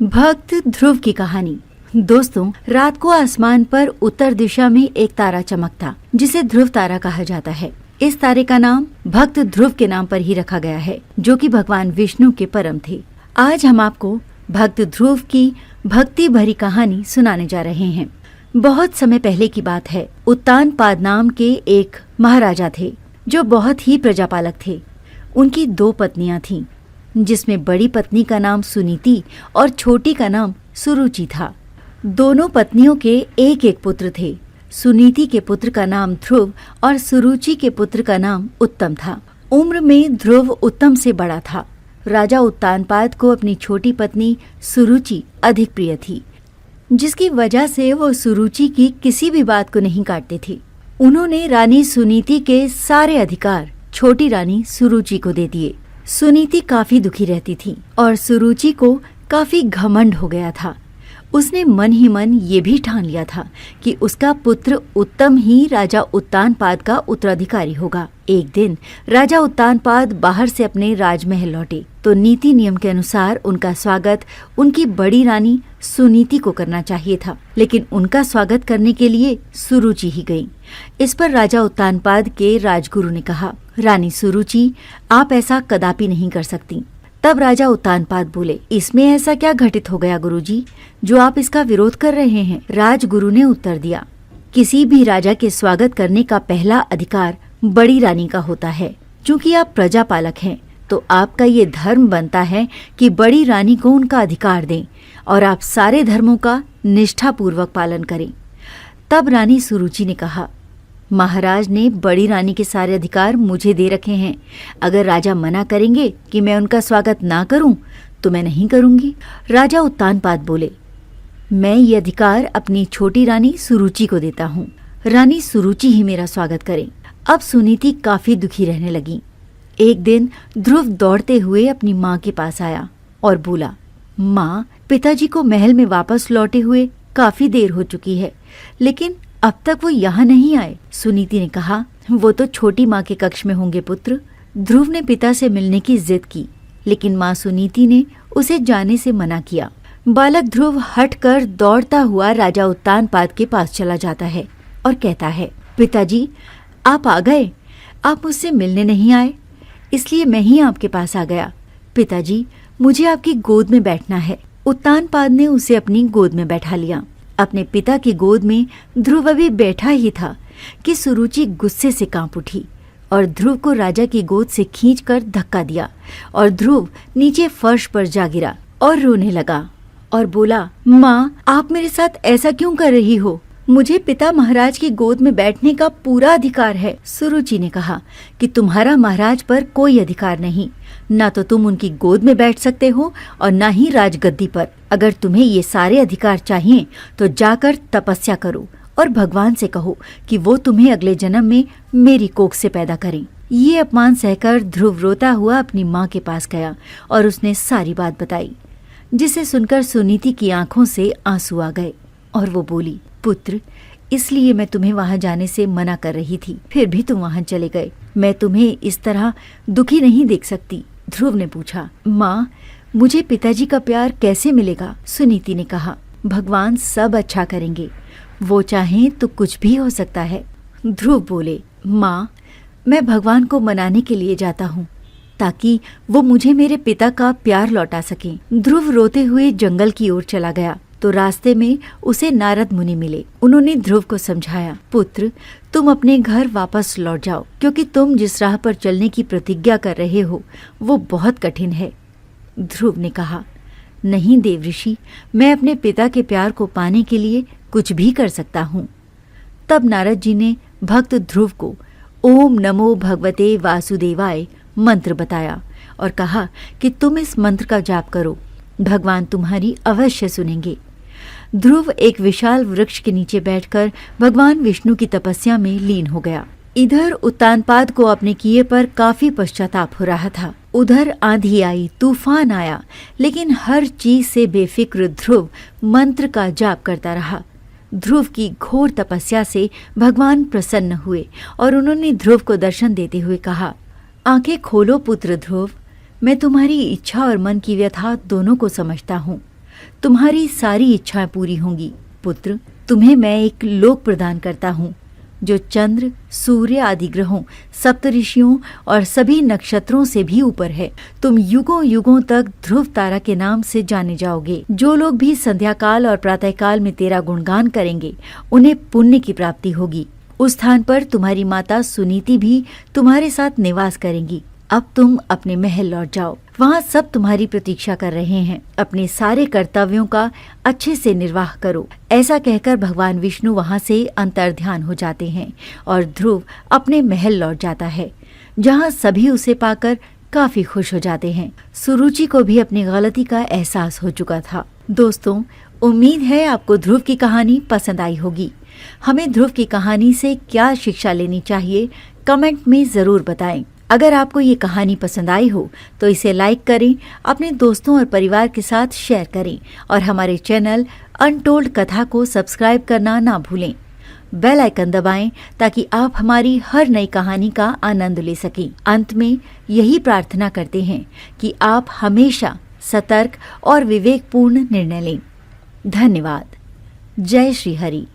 भक्त ध्रुव की कहानी। दोस्तों, रात को आसमान पर उत्तर दिशा में एक तारा चमकता जिसे ध्रुव तारा कहा जाता है। इस तारे का नाम भक्त ध्रुव के नाम पर ही रखा गया है, जो कि भगवान विष्णु के परम थे। आज हम आपको भक्त ध्रुव की भक्ति भरी कहानी सुनाने जा रहे हैं। बहुत समय पहले की बात है। उत्तानपाद नाम के एक महाराजा थे जो बहुत ही प्रजापालक थे। उनकी 2 पत्नियां थीं, जिसमें बड़ी पत्नी का नाम सुनीति और छोटी का नाम सुरुचि था। दोनों पत्नियों के एक एक पुत्र थे। सुनीति के पुत्र का नाम ध्रुव और सुरुचि के पुत्र का नाम उत्तम था। उम्र में ध्रुव उत्तम से बड़ा था। राजा उत्तानपाद को अपनी छोटी पत्नी सुरुचि अधिक प्रिय थी, जिसकी वजह से वो सुरुचि की किसी भी बात को नहीं काटते थे। उन्होंने रानी सुनीति के सारे अधिकार छोटी रानी सुरुचि को दे दिए। सुनीति काफी दुखी रहती थी और सुरुचि को काफी घमंड हो गया था। उसने मन ही मन ये भी ठान लिया था कि उसका पुत्र उत्तम ही राजा उत्तानपाद का उत्तराधिकारी होगा। एक दिन राजा उत्तानपाद बाहर से अपने राजमहल लौटे तो नीति नियम के अनुसार उनका स्वागत उनकी बड़ी रानी सुनीति को करना चाहिए था, लेकिन उनका स्वागत करने के लिए सुरुचि ही गई। इस पर राजा उत्तानपाद के राजगुरु ने कहा, रानी सुरुचि, आप ऐसा कदापि नहीं कर सकती। तब राजा उत्तानपाद बोले, इसमें ऐसा क्या घटित हो गया गुरुजी, जो आप इसका विरोध कर रहे हैं? राजगुरु ने उत्तर दिया, किसी भी राजा के स्वागत करने का पहला अधिकार बड़ी रानी का होता है। चूंकि आप प्रजापालक हैं, तो आपका ये धर्म बनता है कि बड़ी रानी को उनका अधिकार दें और आप सारे धर्मों का निष्ठापूर्वक पालन करें। तब रानी सुरुचि ने कहा, महाराज ने बड़ी रानी के सारे अधिकार मुझे दे रखे हैं। अगर राजा मना करेंगे कि मैं उनका स्वागत ना करूं, तो मैं नहीं करूंगी। राजा उत्तानपाद बोले, मैं ये अधिकार अपनी छोटी रानी सुरुचि को देता हूँ। रानी सुरुचि ही मेरा स्वागत करें। अब सुनीति काफी दुखी रहने लगी। एक दिन ध्रुव दौड़ते हुए अपनी माँ के पास आया और बोला, माँ, पिताजी को महल में वापस लौटे हुए काफी देर हो चुकी है, लेकिन अब तक वो यहाँ नहीं आए। सुनीति ने कहा, वो तो छोटी माँ के कक्ष में होंगे पुत्र। ध्रुव ने पिता से मिलने की जिद की, लेकिन माँ सुनीति ने उसे जाने से मना किया। बालक ध्रुव हट कर दौड़ता हुआ राजा उत्तानपाद के पास चला जाता है और कहता है, पिताजी, आप आ गए। आप मुझसे मिलने नहीं आए, इसलिए मैं ही आपके पास आ गया। पिताजी, मुझे आपकी गोद में बैठना है। उत्तानपाद ने उसे अपनी गोद में बैठा लिया। अपने पिता की गोद में ध्रुव अभी बैठा ही था कि सुरुचि गुस्से से कांप उठी और ध्रुव को राजा की गोद से खींचकर धक्का दिया और ध्रुव नीचे फर्श पर जा गिरा और रोने लगा और बोला, माँ, आप मेरे साथ ऐसा क्यों कर रही हो? मुझे पिता महाराज की गोद में बैठने का पूरा अधिकार है। सुरुचि ने कहा कि तुम्हारा महाराज पर कोई अधिकार नहीं। ना तो तुम उनकी गोद में बैठ सकते हो और ना ही राजगद्दी पर। अगर तुम्हें ये सारे अधिकार चाहिए तो जाकर तपस्या करो और भगवान से कहो कि वो तुम्हें अगले जन्म में मेरी कोख से पैदा करें। ये अपमान सहकर ध्रुव रोता हुआ अपनी माँ के पास गया और उसने सारी बात बताई, जिसे सुनकर सुनीति की आंखों से आंसू आ गए और वो बोली, पुत्र, इसलिए मैं तुम्हें वहां जाने से मना कर रही थी, फिर भी तुम वहां चले गए। मैं तुम्हें इस तरह दुखी नहीं देख सकती। ध्रुव ने पूछा, माँ, मुझे पिताजी का प्यार कैसे मिलेगा? सुनीति ने कहा, भगवान सब अच्छा करेंगे, वो चाहें तो कुछ भी हो सकता है। ध्रुव बोले, माँ, मैं भगवान को मनाने के लिए जाता हूँ ताकि वो मुझे मेरे पिता का प्यार लौटा सके। ध्रुव रोते हुए जंगल की ओर चला गया तो रास्ते में उसे नारद मुनि मिले। उन्होंने ध्रुव को समझाया, पुत्र, तुम अपने घर वापस लौट जाओ, क्योंकि तुम जिस राह पर चलने की प्रतिज्ञा कर रहे हो वो बहुत कठिन है। ध्रुव ने कहा, नहीं देवऋषि, मैं अपने पिता के प्यार को पाने के लिए कुछ भी कर सकता हूँ। तब नारद जी ने भक्त ध्रुव को ओम नमो भगवते वासुदेवाय मंत्र बताया और कहा कि तुम इस मंत्र का जाप करो, भगवान तुम्हारी अवश्य सुनेंगे। ध्रुव एक विशाल वृक्ष के नीचे बैठकर भगवान विष्णु की तपस्या में लीन हो गया। इधर उत्तानपाद को अपने किए पर काफी पश्चाताप हो रहा था। उधर आंधी आई, तूफान आया, लेकिन हर चीज से बेफिक्र ध्रुव मंत्र का जाप करता रहा। ध्रुव की घोर तपस्या से भगवान प्रसन्न हुए और उन्होंने ध्रुव को दर्शन देते हुए कहा, आंखें खोलो पुत्र ध्रुव, मैं तुम्हारी इच्छा और मन की व्यथा दोनों को समझता हूँ। तुम्हारी सारी इच्छाएं पूरी होंगी। पुत्र, तुम्हें मैं एक लोक प्रदान करता हूँ जो चंद्र, सूर्य आदि ग्रहों, सप्तऋषियों और सभी नक्षत्रों से भी ऊपर है। तुम युगों युगों तक ध्रुव तारा के नाम से जाने जाओगे। जो लोग भी संध्या काल और प्रातः काल में तेरा गुणगान करेंगे, उन्हें पुण्य की प्राप्ति होगी। उस स्थान पर तुम्हारी माता सुनीति भी तुम्हारे साथ निवास करेंगी। अब तुम अपने महल लौट जाओ। वहाँ सब तुम्हारी प्रतीक्षा कर रहे हैं। अपने सारे कर्तव्यों का अच्छे से निर्वाह करो। ऐसा कहकर भगवान विष्णु वहाँ से अंतर्ध्यान हो जाते हैं और ध्रुव अपने महल लौट जाता है, जहाँ सभी उसे पाकर काफी खुश हो जाते हैं। सुरुचि को भी अपनी गलती का एहसास हो चुका था। दोस्तों, उम्मीद है आपको ध्रुव की कहानी पसंद आई होगी। हमें ध्रुव की कहानी से क्या शिक्षा लेनी चाहिए, कमेंट में जरूर बताएं। अगर आपको ये कहानी पसंद आई हो तो इसे लाइक करें, अपने दोस्तों और परिवार के साथ शेयर करें और हमारे चैनल अनटोल्ड कथा को सब्सक्राइब करना ना भूलें। बेल आइकन दबाएं ताकि आप हमारी हर नई कहानी का आनंद ले सकें। अंत में यही प्रार्थना करते हैं कि आप हमेशा सतर्क और विवेकपूर्ण निर्णय लें। धन्यवाद। जय श्री हरि।